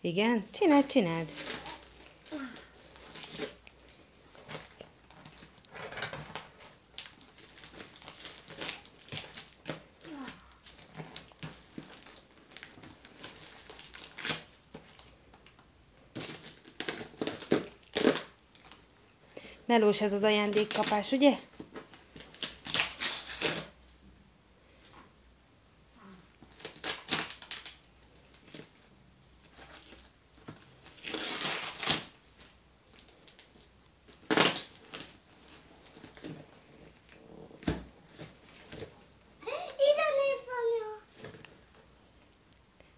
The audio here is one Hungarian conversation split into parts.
Igen? Csináld. Melós ez az ajándékkapás, ugye?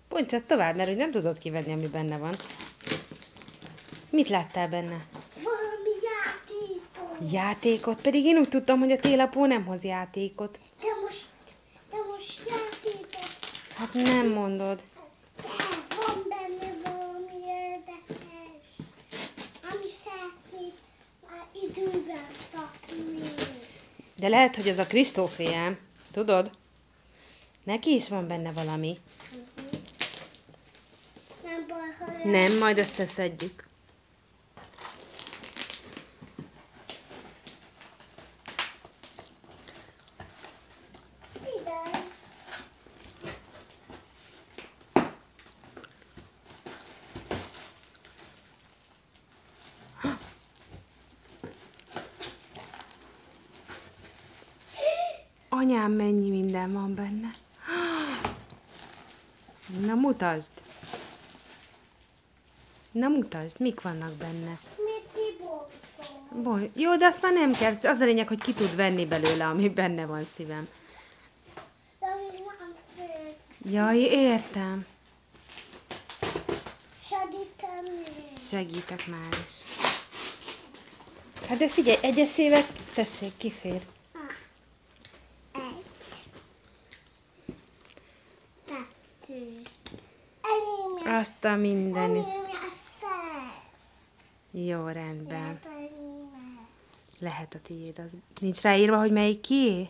Bontsad tovább, mert úgy nem tudod kivenni, ami benne van. Mit láttál benne? Valami játékot. Játékot? Pedig én úgy tudtam, hogy a télapó nem hoz játékot. De most játékot. Hát nem mondod. De van benne valami érdekes, ami szeretnék már időben kapni. De lehet, hogy ez a Kristófé ám. Tudod? Neki is van benne valami. Nem baj, ha lesz. Nem, majd összeszedjük. Ide. Anyám, mennyi minden van benne. Na mutasd. Mik vannak benne. Mit tibogtam? Jó, de azt már nem kell. Az a lényeg, hogy ki tud venni belőle, ami benne van, szívem. De még nem fél. Jaj, értem. Segíteni. Segítek már is. Hát de figyelj, egyesével, tessék, kifér. Egy. Kettő. Enyém Azt a mindenit. szesz. Jó, rendben. Enyém. Lehet a tiéd. Az... Nincs ráírva, hogy melyik kié?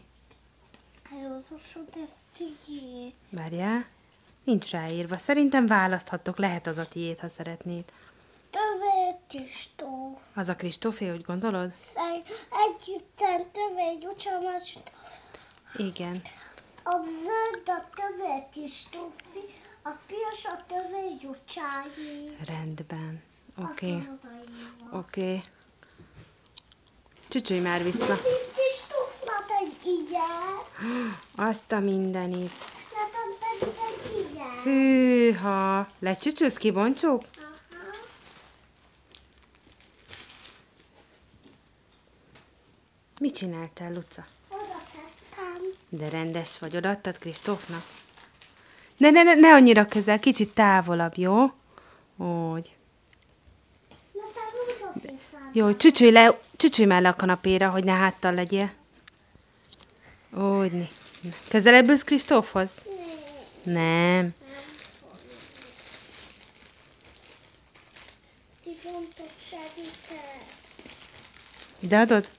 Elolvasod ezt így. Várjál. Nincs ráírva. Szerintem választhattok. Lehet az a tiéd, ha szeretnéd. Tövet is tó. Az a Kristófé, úgy gondolod? Együtten tövet jucsamat. Igen. A zöld a tövet is tófi. A piros a tövet jucsági. Rendben. Oké. Csücsülj már vissza. Itt is tófnak egy ilyen. Azt a mindenit. Nekem pedig egy ilyen. Hűha. Lecsücsülsz, kibontsuk? Aha. Mit csináltál, Luca? Oda tettem. De rendes vagy, odaadtad Kristófnak? Ne annyira közel, kicsit távolabb, jó? Úgy. Nekem úgy Jó, csücsülj már le a kanapéra, hogy ne háttal legyél. Úgy. Közelebb ülsz Kristófhoz? Nem. Ti fontos segítek. Ide adod?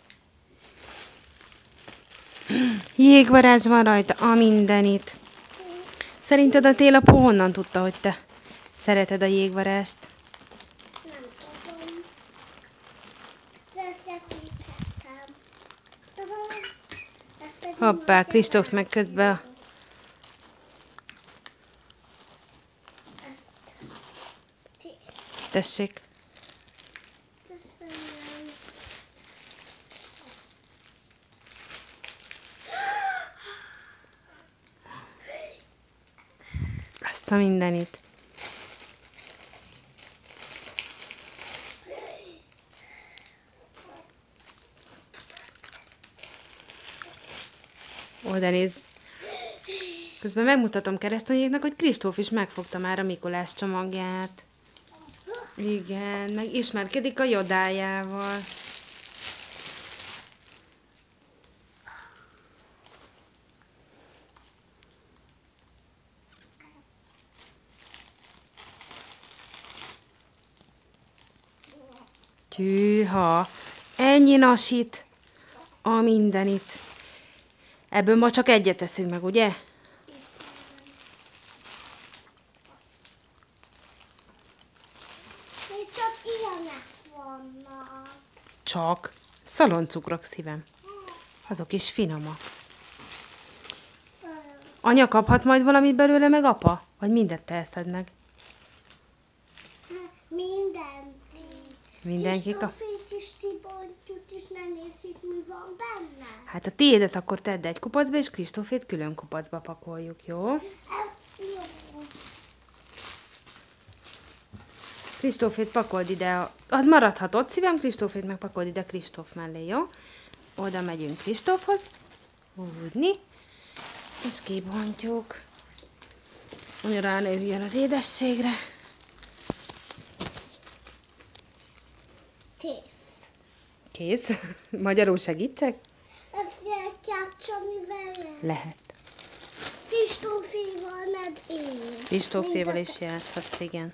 Jégvarázs van rajta, a mindenit. Szerinted a télapó honnan tudta, hogy te szereted a jégvarást? Nem tudom. De segítettem. Tudom. Ez pedig Hoppá, már Kristóf meg közben. ezt. Ti. Tessék. Köszönöm. Azt a mindenit. Oda nézz. Közben megmutatom keresztanyéknak, hogy Kristóf is megfogta már a Mikulás csomagját. Igen, meg ismerkedik a Jodájával. Tűha, ennyi nasit, a mindenit. Ebből ma csak egyet teszünk meg, ugye? Itt csak ilyenek vannak. Csak szaloncukrok, szívem. Azok is finomak. Anya kaphat majd valamit belőle, meg apa? Vagy mindent te eszed meg? Mindent. Mindenki kap. Kis is kibontjuk, és ne nézzük, mi van benne. Hát a tiédet akkor tedd egy kupacba, és Kristófét külön kupacba pakoljuk, jó? Jó. Kristófét pakold ide. Az maradhat ott, szívem, Kristófét megpakold ide Kristóf mellé, jó? Oda megyünk Kristófhoz. Úgyni. És kibontjuk. Anya ránézjen az édességre. Tész. Kész. Magyarul segítsek? Ezt lehet játszani vele. Lehet. Kristófival meg én. Kristóféval is játszhatsz, igen.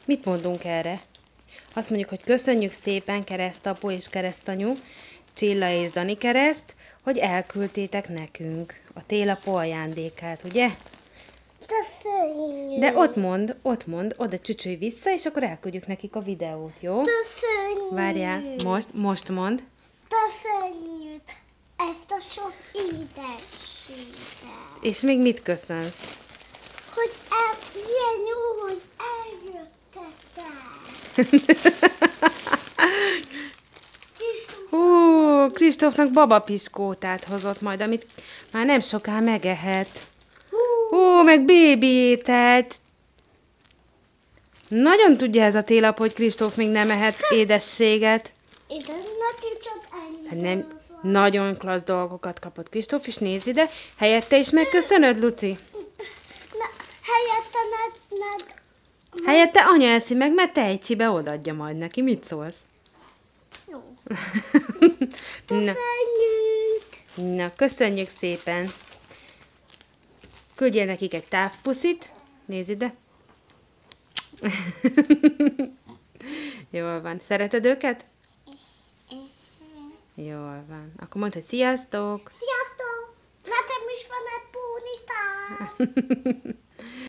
Mit mondunk erre? Azt mondjuk, hogy köszönjük szépen keresztapu és keresztanyu, Csilla és Dani kereszt, hogy elküldtétek nekünk a télapó ajándékát, ugye? Köszönjük. De ott mond, oda csücsülj vissza, és akkor elküldjük nekik a videót, jó? Köszönjük. Várjál, most mond. Köszönjük ezt a sok édességet. És még mit köszönsz? Hogy ilyen jó, hogy eljöttetek. Hú, Kristófnak babapiskótát hozott majd, amit már nem soká megehet. Hú, meg bébi ételt. Nagyon tudja ez a télap, hogy Kristóf még nem ehet édességet. És ez neki csak ennyi. Hát nem, nagyon klassz dolgokat kapott Kristóf, és nézd ide, helyette is megköszönöd, Luci? Na, helyette ne... Helyette anya eszi meg, mert tejcsibe odaadja majd neki. Mit szólsz? Jó. Na, Köszönjük. köszönjük szépen. Küldjél nekik egy távpuszit. Nézd ide. Jól van. Szereted őket? Jól van. Akkor mondd, hogy sziasztok! Sziasztok! Nekem is van egy pónitám.